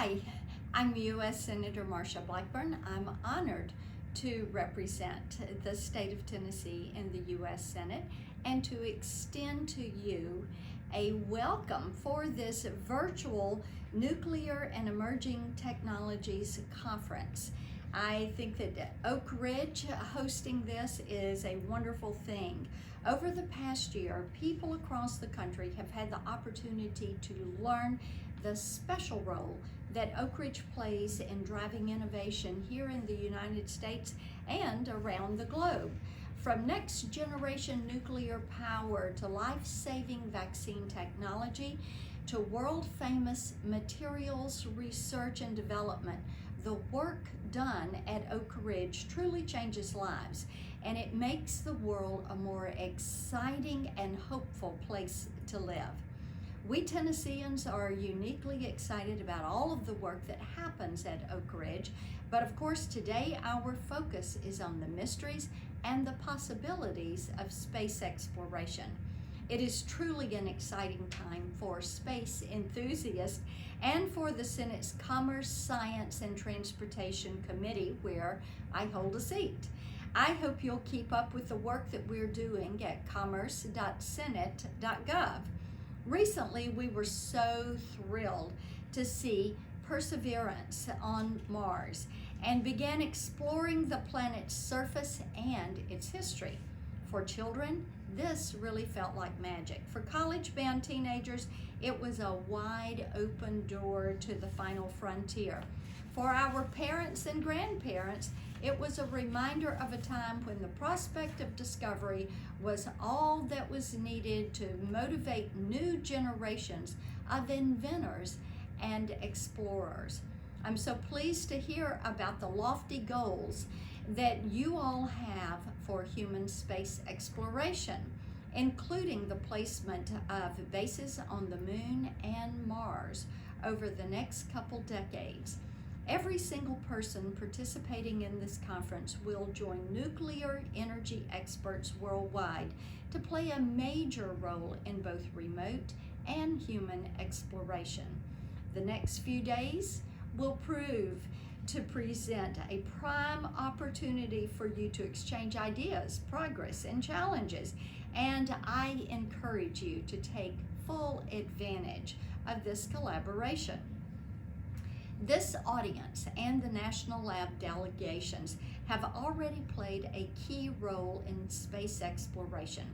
Hi, I'm U.S. Senator Marsha Blackburn. I'm honored to represent the state of Tennessee in the U.S. Senate and to extend to you a welcome for this virtual Nuclear and Emerging Technologies Conference. I think that Oak Ridge hosting this is a wonderful thing. Over the past year, people across the country have had the opportunity to learn the special role that Oak Ridge plays in driving innovation here in the United States and around the globe. From next generation nuclear power to life-saving vaccine technology to world-famous materials research and development, the work done at Oak Ridge truly changes lives, and it makes the world a more exciting and hopeful place to live. We Tennesseans are uniquely excited about all of the work that happens at Oak Ridge, but of course today our focus is on the mysteries and the possibilities of space exploration. It is truly an exciting time for space enthusiasts and for the Senate's Commerce, Science, and Transportation Committee, where I hold a seat. I hope you'll keep up with the work that we're doing at commerce.senate.gov. Recently, we were so thrilled to see Perseverance on Mars and began exploring the planet's surface and its history. For children, this really felt like magic. For college-bound teenagers, it was a wide open door to the final frontier. For our parents and grandparents, it was a reminder of a time when the prospect of discovery was all that was needed to motivate new generations of inventors and explorers. I'm so pleased to hear about the lofty goals that you all have for human space exploration, including the placement of bases on the Moon and Mars over the next couple decades. Every single person participating in this conference will join nuclear energy experts worldwide to play a major role in both remote and human exploration. The next few days will prove to present a prime opportunity for you to exchange ideas, progress, and challenges, and I encourage you to take full advantage of this collaboration. This audience and the National Lab delegations have already played a key role in space exploration.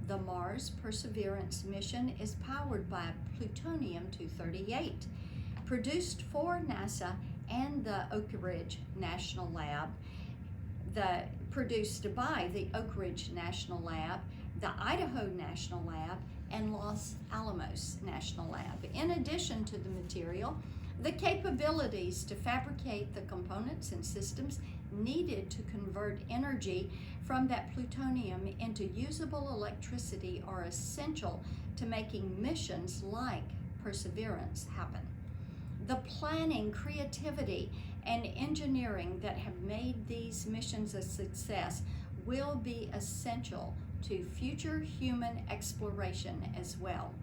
The Mars Perseverance mission is powered by plutonium-238, produced for NASA and the Oak Ridge National Lab, produced by the Oak Ridge National Lab, the Idaho National Lab, and Los Alamos National Lab. In addition to the material, the capabilities to fabricate the components and systems needed to convert energy from that plutonium into usable electricity are essential to making missions like Perseverance happen. The planning, creativity, and engineering that have made these missions a success will be essential to future human exploration as well.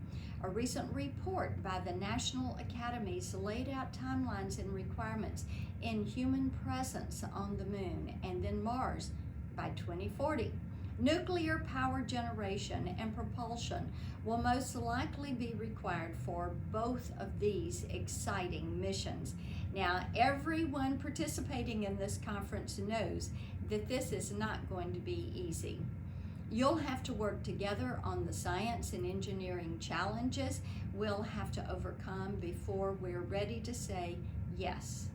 A recent report by the National Academies laid out timelines and requirements in human presence on the Moon and then Mars by 2040. Nuclear power generation and propulsion will most likely be required for both of these exciting missions. Now, everyone participating in this conference knows that this is not going to be easy. You'll have to work together on the science and engineering challenges we'll have to overcome before we're ready to say, yes,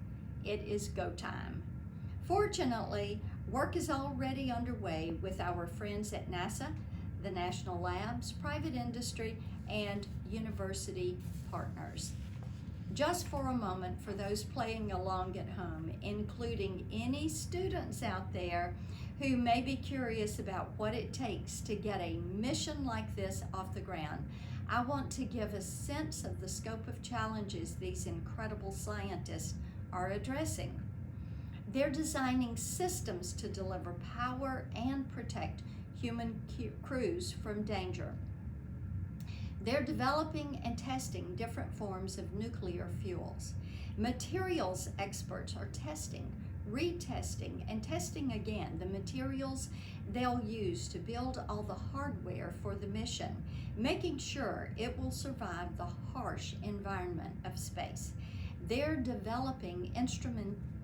it is go time. Fortunately, work is already underway with our friends at NASA, the national labs, private industry, and university partners. Just for a moment, for those playing along at home, including any students out there who may be curious about what it takes to get a mission like this off the ground, I want to give a sense of the scope of challenges these incredible scientists are addressing. They're designing systems to deliver power and protect human crews from danger. They're developing and testing different forms of nuclear fuels. Materials experts are testing, retesting, and testing again the materials they'll use to build all the hardware for the mission, making sure it will survive the harsh environment of space. They're developing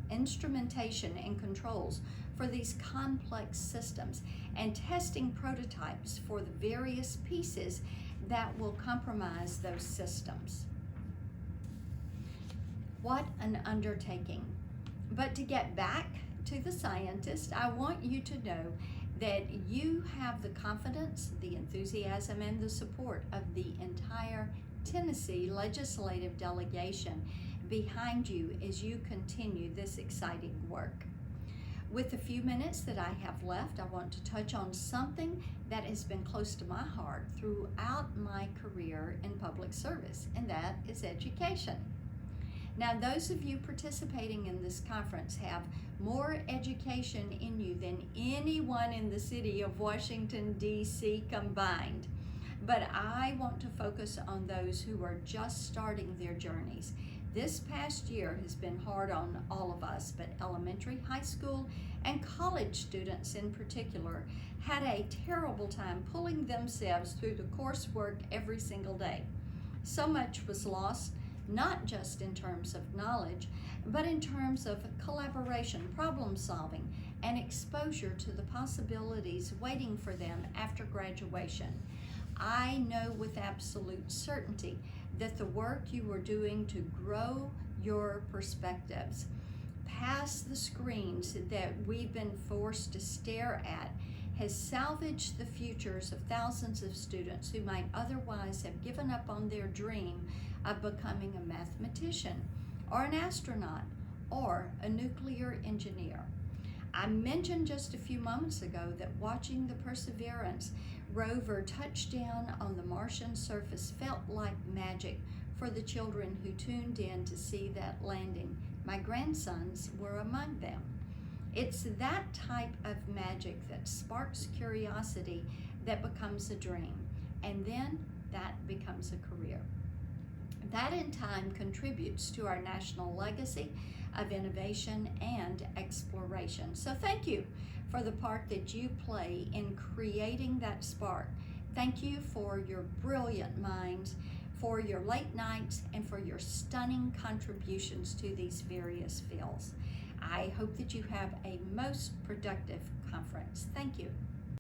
instrumentation and controls for these complex systems and testing prototypes for the various pieces that will compromise those systems. What an undertaking. But to get back to the scientists, I want you to know that you have the confidence, the enthusiasm, and the support of the entire Tennessee legislative delegation behind you as you continue this exciting work. With the few minutes that I have left, I want to touch on something that has been close to my heart throughout my career in public service, and that is education. Now, those of you participating in this conference have more education in you than anyone in the city of Washington, D.C. combined. But I want to focus on those who are just starting their journeys. This past year has been hard on all of us, but elementary, high school, and college students in particular had a terrible time pulling themselves through the coursework every single day. So much was lost, not just in terms of knowledge, but in terms of collaboration, problem solving, and exposure to the possibilities waiting for them after graduation. I know with absolute certainty that the work you are doing to grow your perspectives past the screens that we've been forced to stare at has salvaged the futures of thousands of students who might otherwise have given up on their dream of becoming a mathematician or an astronaut or a nuclear engineer. I mentioned just a few moments ago that watching the Perseverance rover touch down on the Martian surface felt like magic for the children who tuned in to see that landing. My grandsons were among them. It's that type of magic that sparks curiosity that becomes a dream, and then that becomes a career. That in time contributes to our national legacy of innovation and exploration. So thank you for the part that you play in creating that spark. Thank you for your brilliant minds, for your late nights, and for your stunning contributions to these various fields. I hope that you have a most productive conference. Thank you.